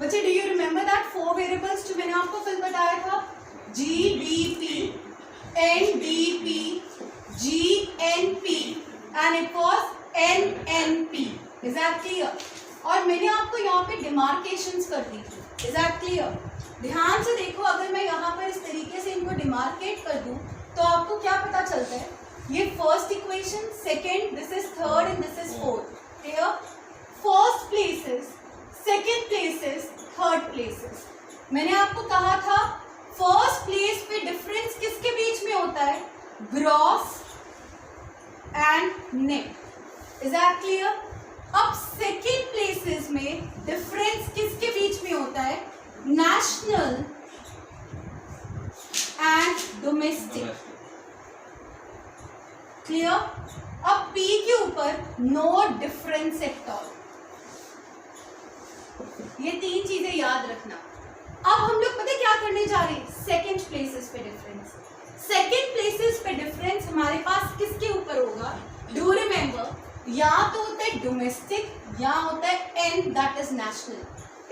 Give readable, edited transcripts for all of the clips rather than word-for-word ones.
बच्चे do you remember that 4 variables जो मैंने आपको फिर बताया था, GDP, NDP, GNP and it was NNP. Is that clear? और मैंने आपको यहाँ पे डिमार्केशंस कर दी थी. Is that clear? ध्यान से देखो, अगर मैं यहाँ पर इस तरीके से इनको डिमार्केट कर दूँ तो आपको क्या पता चलता है, ये first equation, second, this is third and this is fourth. Clear? First places, second places, third places. मैंने आपको कहा था फर्स्ट प्लेस पे डिफरेंस किसके बीच में होता है, gross and net. Is that clear? अब सेकेंड प्लेसेस में डिफरेंस किसके बीच में होता है, नेशनल एंड डोमेस्टिक. क्लियर? अब P के ऊपर नो डिफरेंस एट ऑल. ये 3 चीजें याद रखना. अब हम लोग पता क्या करने जा रहे हैं, सेकेंड प्लेसेस पे डिफरेंस. सेकेंड प्लेसेस पे डिफरेंस हमारे पास किसके ऊपर होगा, डू रिमेम्बर, या तो होता है डोमेस्टिक या होता है एन, दैट इज नेशनल.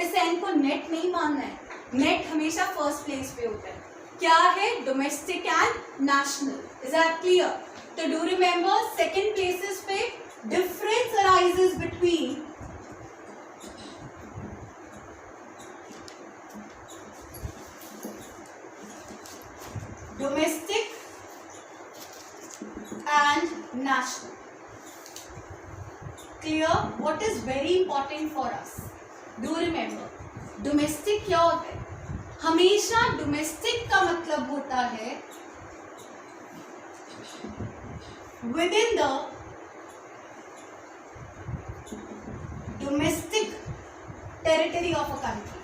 इस एन को नेट नहीं मानना है, नेट हमेशा फर्स्ट प्लेस पे होता है. क्या है, domestic and national. Is that clear? तो डू रिमेम्बर, सेकेंड प्लेसेस पे difference arises between domestic and national. Clear? What is very important for us? Do remember, domestic क्या होता है, हमेशा domestic का मतलब होता है within the domestic territory of a country.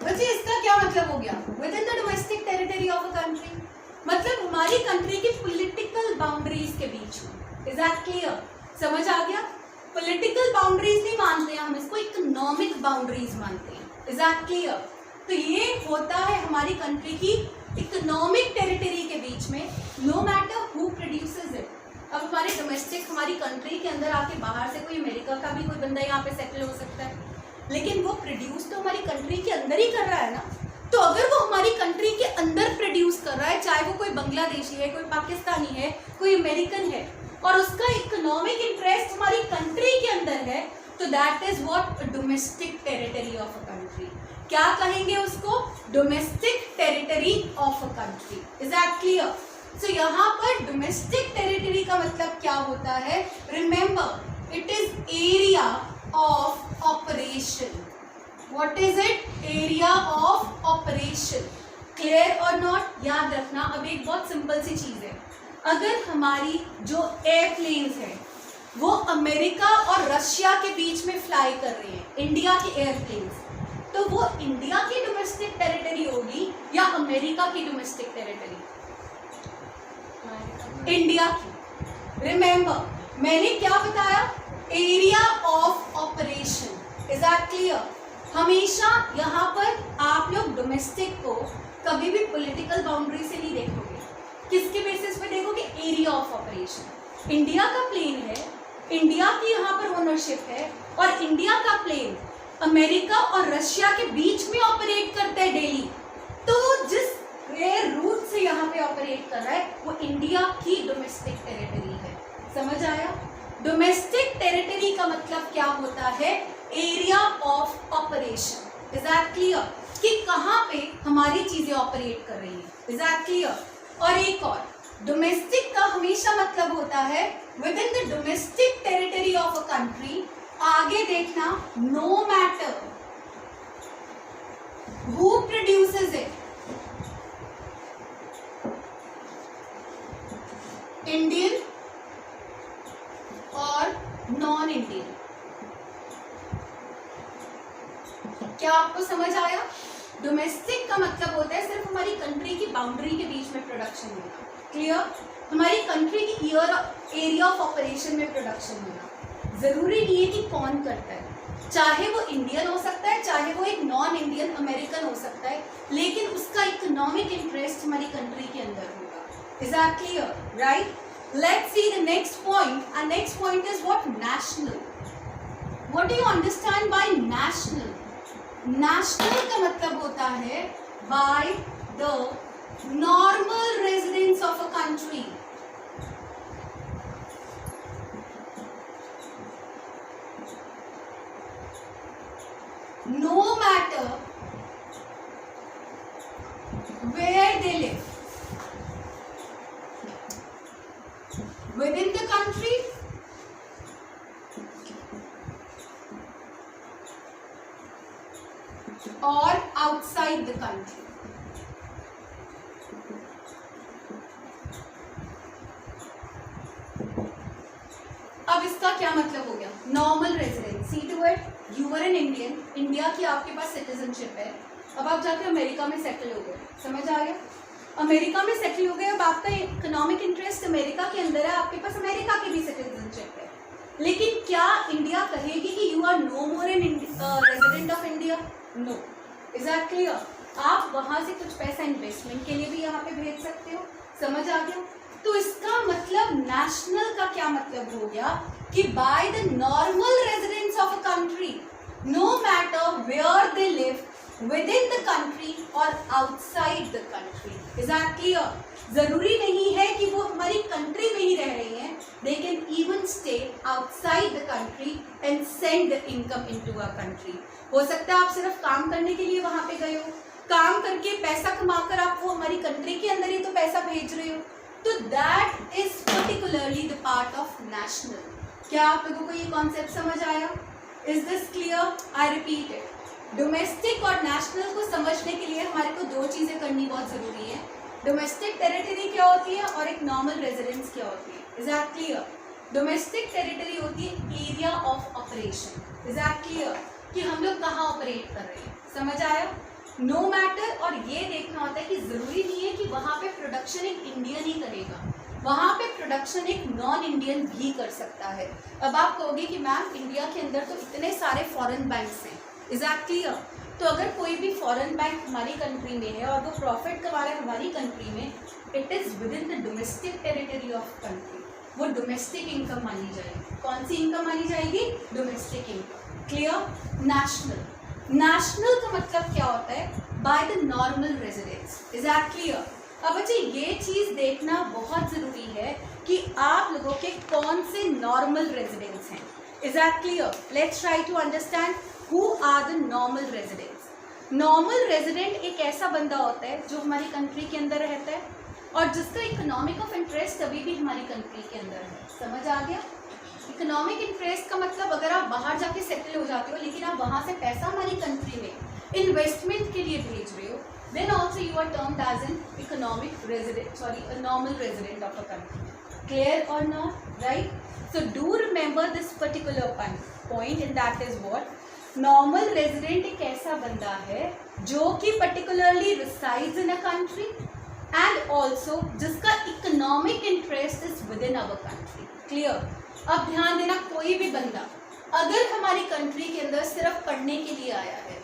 बच्चे इसका क्या मतलब हो गया, with in the domestic territory of a country, मतलब हमारी कंट्री की पॉलिटिकल बाउंड्रीज के बीच में. Is that clear? समझ आ गया? पॉलिटिकल बाउंड्रीज नहीं मानते हैं हम, इसको इकोनॉमिक बाउंड्रीज मानते हैं. Is that clear? तो ये होता है हमारी कंट्री की इकोनॉमिक टेरिटरी के बीच में, no matter who produces it. अब हमारे डोमेस्टिक, हमारी कंट्री के अंदर आके बाहर से कोई अमेरिका का भी कोई बंदा यहाँ पे सेटल हो सकता है, लेकिन वो प्रोड्यूस तो हमारी कंट्री के अंदर ही कर रहा है ना. तो अगर वो हमारी कंट्री के अंदर प्रोड्यूस कर रहा है, चाहे वो कोई बांग्लादेशी है, कोई पाकिस्तानी है, कोई अमेरिकन है, और उसका इकोनॉमिक इंटरेस्ट हमारी कंट्री के अंदर है, तो that is what domestic territory of a country. क्या कहेंगे उसको, domestic territory of a country. Is that clear? So यहाँ पर डोमेस्टिक टेरिटरी का मतलब क्या होता है, remember, it is area of operation. What is it? Area of operation. Clear or not? याद रखना. अब एक बहुत सिंपल सी चीज है, अगर हमारी जो एयरप्लेन्स हैं वो अमेरिका और रशिया के बीच में फ्लाई कर रहे हैं, इंडिया की एयरप्लेन्स, तो वो इंडिया की डोमेस्टिक टेरिटरी होगी या अमेरिका की डोमेस्टिक टेरिटरी? इंडिया की. रिमेंबर, मैंने क्या बताया, area of operation. Is that clear? हमेशा यहाँ पर आप लोग डोमेस्टिक को कभी भी पॉलिटिकल बाउंड्री से नहीं देखोगे, किसके बेसिस पे देखोगे, एरिया ऑफ ऑपरेशन. इंडिया का प्लेन है, इंडिया की यहाँ पर ओनरशिप है, और इंडिया का प्लेन अमेरिका और रशिया के बीच में ऑपरेट करता है डेली, तो जिस रूट से यहाँ पे ऑपरेट कर रहा है वो इंडिया की डोमेस्टिक टेरिटरी है. समझ आया? डोमेस्टिक टेरिटरी का मतलब क्या होता है, area of operation. Is that clear? कि कहाँ पे हमारी चीजें ऑपरेट कर रही हैं. Is that clear? और एक और, डोमेस्टिक का हमेशा मतलब होता है within the domestic territory of a country. आगे देखना, no matter who produces it, Indian और नॉन इंडियन. क्या आपको समझ आया? डोमेस्टिक का मतलब होता है सिर्फ हमारी कंट्री की बाउंड्री के बीच में प्रोडक्शन होना. क्लियर? हमारी कंट्री की एरिया ऑफ ऑपरेशन में प्रोडक्शन होना. जरूरी नहीं है कि कौन करता है, चाहे वो इंडियन हो सकता है, चाहे वो एक नॉन इंडियन अमेरिकन हो सकता है, लेकिन उसका इकोनॉमिक इंटरेस्ट हमारी कंट्री के अंदर होगा. Is that clear? Right? Let's see the next point. Our next point is what? National. What do you understand by national? National का मतलब होता है by the normal residents of a country. No matter where they live, within the country or outside the country. अब इसका क्या मतलब हो गया? Normal resident, see to it, you were an Indian, India की आपके पास सिटीजनशिप है, अब आप जाके अमेरिका में सेटल हो गए, समझ आ गया? अमेरिका में सेटल हो गए, अब आपका इकोनॉमिक इंटरेस्ट अमेरिका के अंदर है, आपके पास अमेरिका की भी सिटीजनशिप है, लेकिन क्या इंडिया कहेगी कि you are no more a resident of India? No. Is that clear? आप वहां से कुछ पैसा इन्वेस्टमेंट के लिए भी यहाँ पे भेज सकते हो, समझ आ गया? तो इसका मतलब नेशनल का क्या मतलब हो गया कि by the normal residents of a country, no matter where they live, within the country और outside the country. Is that clear? जरूरी नहीं है कि वो हमारी कंट्री में ही रह रही हैं, they can even stay outside the country and send the income into a country. हो सकता है आप सिर्फ काम करने के लिए वहां पे गए हो, काम करके पैसा कमाकर आप वो हमारी कंट्री के अंदर ही तो पैसा भेज रहे हो, तो that is particularly the part of national. क्या आप लोगों को ये कॉन्सेप्ट समझ आया? Is this clear? I repeat it. Domestic और नेशनल को समझने के लिए हमारे को दो चीजें करनी बहुत जरूरी है. डोमेस्टिक टेरिटरी क्या होती है और एक नॉर्मल रेजिडेंस क्या होती है. Is that clear? Domestic territory होती है area of operation. Is that clear? कि हम लोग कहाँ ऑपरेट कर रहे हैं, समझ आया? No matter. और ये देखना होता है कि जरूरी नहीं है कि वहां पे प्रोडक्शन एक इंडियन ही करेगा, वहां पे प्रोडक्शन एक नॉन इंडियन भी कर सकता है. अब आप कहोगे कि मैम इंडिया के अंदर तो इतने सारे फॉरेन बैंक्स हैं. Is that clear? तो अगर कोई भी फॉरेन बैंक हमारी कंट्री में है और वो प्रॉफिट कमा रहा है हमारी कंट्री में, it is within the domestic territory of country, वो डोमेस्टिक इनकम मानी जाएगी. कौन सी इनकम मानी जाएगी? Domestic income. Clear? National. National का मतलब क्या होता है? Bye the normal residents. Is that clear? अब बच्चे ये चीज देखना बहुत जरूरी है कि आप लोगों के कौन से नॉर्मल रेजिडेंट्स हैं. Is that clear? Let's try to understand who are the normal residents. Normal resident एक ऐसा बंदा होता है जो हमारी कंट्री के अंदर रहता है और जिसका इकोनॉमिक ऑफ इंटरेस्ट अभी भी हमारी कंट्री के अंदर है. समझ आ गया? इकोनॉमिक इंटरेस्ट का मतलब अगर आप बाहर जाके सेटल हो जाते हो लेकिन आप वहां से पैसा हमारी कंट्री में इन्वेस्टमेंट के लिए भेज रहे हो, then also you are termed as an economic resident, a normal resident of a country. Clear or not? Right? So do remember this particular point, and that is what? Normal resident एक ऐसा बंदा है जो कि particularly resides in a country and also जिसका economic interest is within our country. Clear? अब ध्यान देना, कोई भी बंदा अगर हमारी कंट्री के अंदर सिर्फ पढ़ने के लिए आया है,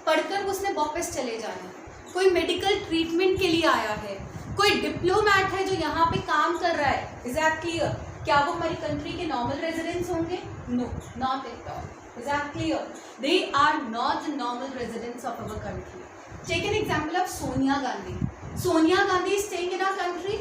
पढ़कर उसने वापस चले जाना है, कोई मेडिकल ट्रीटमेंट के लिए आया है, कोई डिप्लोमैट है जो यहाँ पे काम कर रहा है, इज दैट क्लियर? क्या वो हमारी कंट्री के नॉर्मल रेजिडेंट्स होंगे? No, not at all. Is that clear? They are not the normal residents of our country. Take an example of Sonia Gandhi. Sonia Gandhi staying in our country.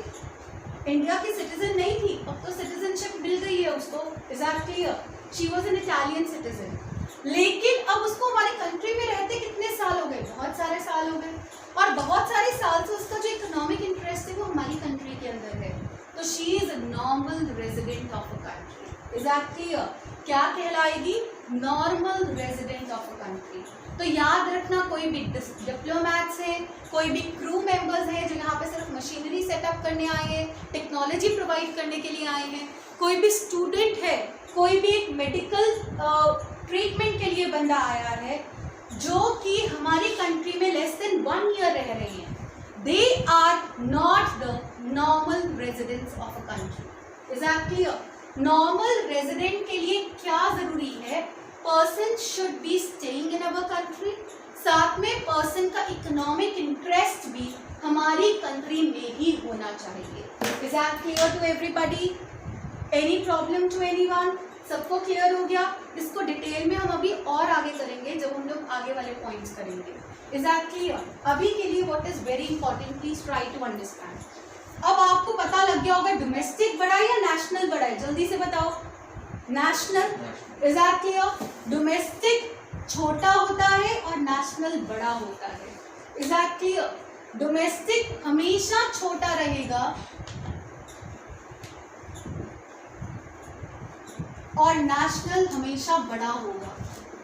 India की citizen नहीं थी, अब तो सिटीजनशिप मिल गई है उसको. Is that clear? She was an Italian citizen. लेकिन अब उसको हमारी कंट्री में रहते कितने साल हो गए? बहुत सारे साल हो गए, और बहुत सारे साल से उसका जो इकोनॉमिक इंटरेस्ट है वो हमारी कंट्री के अंदर है, तो she is a normal resident of a country. Is that clear? क्या कहलाएगी? Normal resident of a country. तो याद रखना, कोई भी डिप्लोमैट्स हैं, कोई भी क्रू मेंबर्स हैं जो यहाँ पे सिर्फ मशीनरी सेटअप करने आए हैं, टेक्नोलॉजी प्रोवाइड करने के लिए आए हैं, कोई भी स्टूडेंट है, कोई भी एक मेडिकल ट्रीटमेंट के लिए बंदा आया है जो कि हमारी कंट्री में लेस देन 1 ईयर रह रही हैं, they are not the normal residents of a country. Is that clear? Normal resident के लिए क्या जरूरी है? Person should be staying in our country, साथ में पर्सन का इकोनॉमिक इंटरेस्ट भी हमारी कंट्री में ही होना चाहिए। Is that clear to everybody? Any problem to anyone? सबको क्लियर हो गया? इसको डिटेल में हम अभी और आगे करेंगे जब हम लोग आगे वाले पॉइंट्स करेंगे। Is that clear? अभी के लिए what is very important, please try to understand. अब आपको पता लग गया होगा डोमेस्टिक बड़ा है या नेशनल बड़ा है, जल्दी से बताओ। National. Is that clear? Domestic छोटा होता है और नेशनल बड़ा होता है। Is that clear? डोमेस्टिक हमेशा छोटा रहेगा और नेशनल हमेशा बड़ा होगा।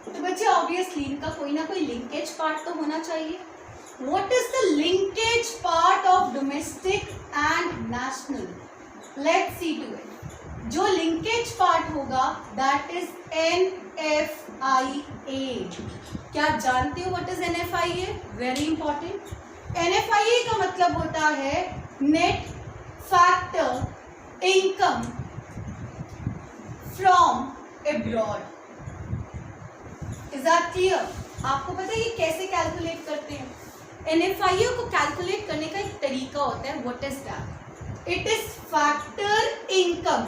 तो बच्चे ऑब्वियसली इनका कोई ना कोई लिंकेज पार्ट तो होना चाहिए। What is the linkage part of domestic and national? Let's see to it. जो लिंकेज पार्ट होगा दैट इज NFIA। क्या जानते हो what is NFIA? Very important. NFIA का मतलब होता है net factor income from abroad. Is that clear? आपको पता है ये कैसे कैलकुलेट करते हैं? NFIA को कैलकुलेट करने का एक तरीका होता है। What is that? It is factor income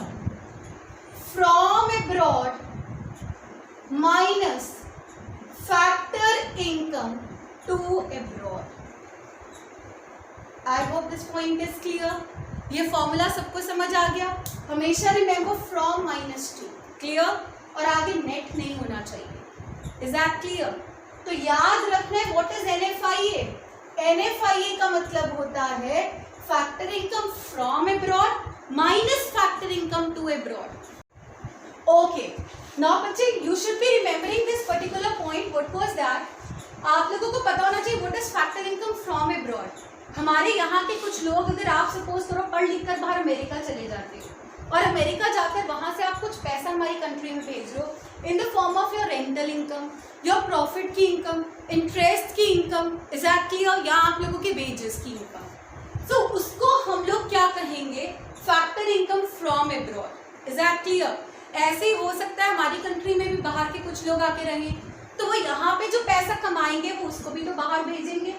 from abroad minus factor income to abroad. I hope this point is clear. ये फॉर्मूला सबको समझ आ गया? हमेशा रिमेंबर फ्रॉम -2, क्लियर? और आगे नेट नहीं होना चाहिए। Is that clear? तो याद रखना है व्हाट इज NFIA? NFIA का मतलब होता है factor income from abroad minus factor income to abroad. Okay, now बच्चे you should be remembering this particular point. What was that? आप लोगों को पता होना चाहिए what is factor income from abroad. हमारे यहाँ के कुछ लोग, अगर आप सपोज करो पढ़ लिख कर बाहर अमेरिका चले जाते हो और अमेरिका जाकर वहां से आप कुछ पैसा हमारी कंट्री में भेज रहे हो in the form of your rental income, your profit की इनकम, इंटरेस्ट की इनकम, इज दैट क्लियर? या आप लोगों के वेजेस की इनकम। तो उसको हम लोग क्या कहेंगे? Factor income from abroad. Is that clear? ऐसे ही हो सकता है हमारी कंट्री में भी बाहर के कुछ लोग आके रहें, तो वो यहाँ पे जो पैसा कमाएंगे वो उसको भी तो बाहर भेजेंगे।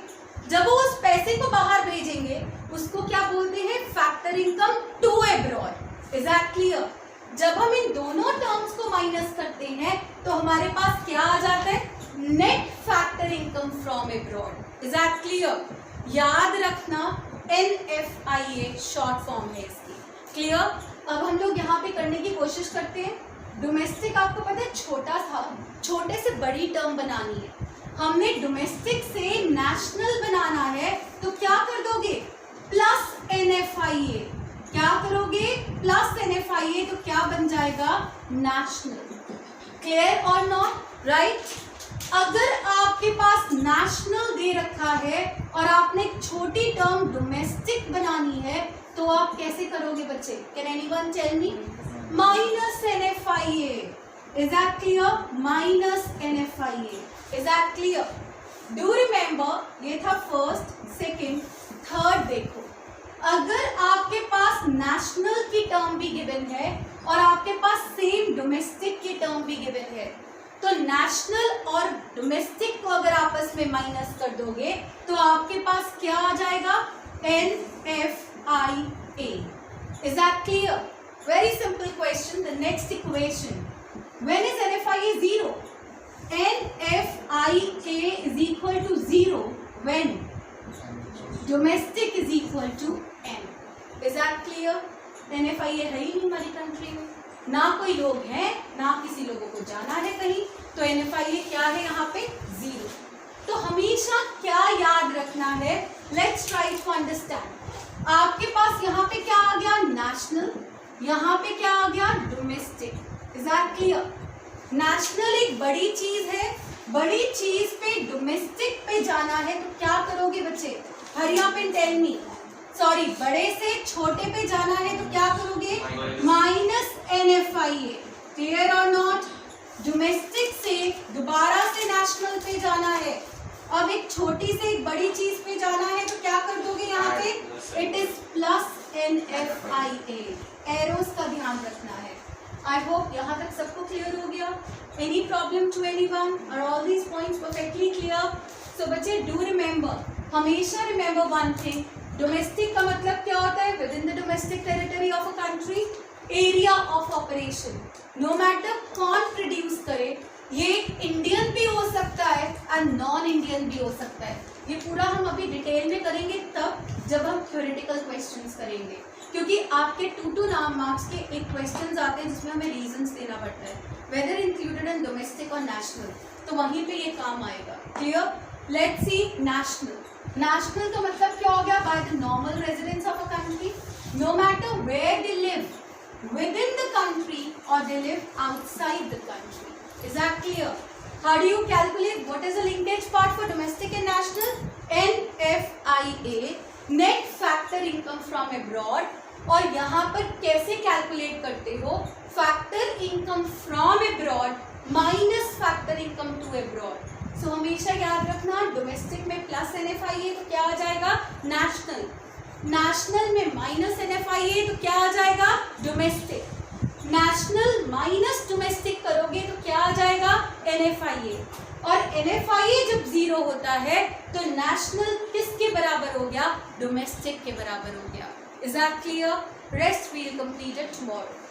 जब वो उस पैसे को बाहर भेजेंगे उसको क्या बोलते हैं? Factor income to abroad. Is that clear? जब हम इन दोनों टर्म्स को माइनस करते हैं तो हमारे पास क्या आ जाता है? Net factor income from abroad. Is that clear? याद रखना NFIA शॉर्ट फॉर्म है इसकी। क्लियर? अब हम लोग यहाँ पे करने की कोशिश करते हैं। डोमेस्टिक आपको पता है छोटा था, छोटे से बड़ी टर्म बनानी है। हमने डोमेस्टिक से नेशनल बनाना है तो क्या कर दोगे? Plus NFIA। क्या करोगे? प्लस NFIA, तो क्या बन जाएगा? नेशनल। क्लियर और नॉट? राइट? अगर आपके पास नेशनल दे रखा है और आपने एक छोटी टर्म डोमेस्टिक बनानी है तो आप कैसे करोगे बच्चे? Can anyone tell me? Minus NFIA। Is that clear? Minus NFIA। Is that clear? Do remember ये था फर्स्ट, सेकंड, थर्ड। देखो अगर आपके पास नेशनल की टर्म भी गिवन है और आपके पास सेम डोमेस्टिक की टर्म भी गिवन है तो नेशनल और डोमेस्टिक को अगर आपस में माइनस कर दोगे तो आपके पास क्या आ जाएगा? NFIA। Is that clear? Very simple question. The next equation, when is NFIA 0? NFIA is equal to 0 when domestic is equal to N. Is that clear? NFIA है ही नहीं हमारी कंट्री में, ना कोई लोग हैं, ना किसी लोगों को जाना है कहीं, तो NFIA क्या है यहाँ पे? 0। तो हमेशा क्या याद रखना है? Let's try to understand। आपके पास यहाँ पे क्या आ गया? नेशनल। यहाँ पे क्या आ गया? Domestic. Is that clear? National एक बड़ी चीज है, बड़ी चीज पे डोमेस्टिक पे जाना है तो क्या करोगे बच्चे? Hurry up and tell me. Sorry, बड़े से छोटे पे जाना है तो क्या करोगे? Minus NFIA। क्लियर और नॉट? डोमेस्टिक से दोबारा से नेशनल पे जाना है, अब एक छोटी से एक बड़ी चीज पे जाना है तो क्या कर दोगे यहाँ पे? It is plus NFIA। Arrows का ध्यान रखना है। आई होप यहाँ तक सबको क्लियर हो गया। Any problem to anyone? Are all these points perfectly clear? So बच्चे डू रिमेंबर, हमेशा रिमेंबर वन थिंग, डोमेस्टिक का मतलब क्या होता है? Within the domestic territory of a country, area of operation, no matter कौन प्रोड्यूस करे, ये इंडियन भी हो सकता है एंड नॉन इंडियन भी हो सकता है। ये पूरा हम अभी डिटेल में करेंगे तब जब हम थ्योरेटिकल क्वेश्चंस करेंगे, क्योंकि आपके 2 मार्क्स के एक क्वेश्चंस आते हैं जिसमें हमें रीजंस देना पड़ता है, वेदर इंक्लूडेड इन डोमेस्टिक और नेशनल, तो वहीं पे ये काम आएगा। Clear? Let's see national. National का मतलब क्या हो गया? By the normal residence of a country, no matter where they live, within the country और they live outside the country. Is that clear? How do you calculate? What is the linkage part for domestic and national? NFIA, net factor income from abroad. और यहाँ पर कैसे calculate करते हो? Factor income from abroad minus factor income to abroad. So हमेशा याद रखना, domestic में प्लस NFIA तो क्या आ जाएगा? नेशनल। नेशनल में माइनस NFIA तो क्या आ जाएगा? डोमेस्टिक। नेशनल माइनस डोमेस्टिक करोगे तो क्या आ जाएगा? NFIA। और NFIA जब 0 होता है तो नेशनल किसके बराबर हो गया? डोमेस्टिक के बराबर हो गया। Is that clear? Rest will completed tomorrow.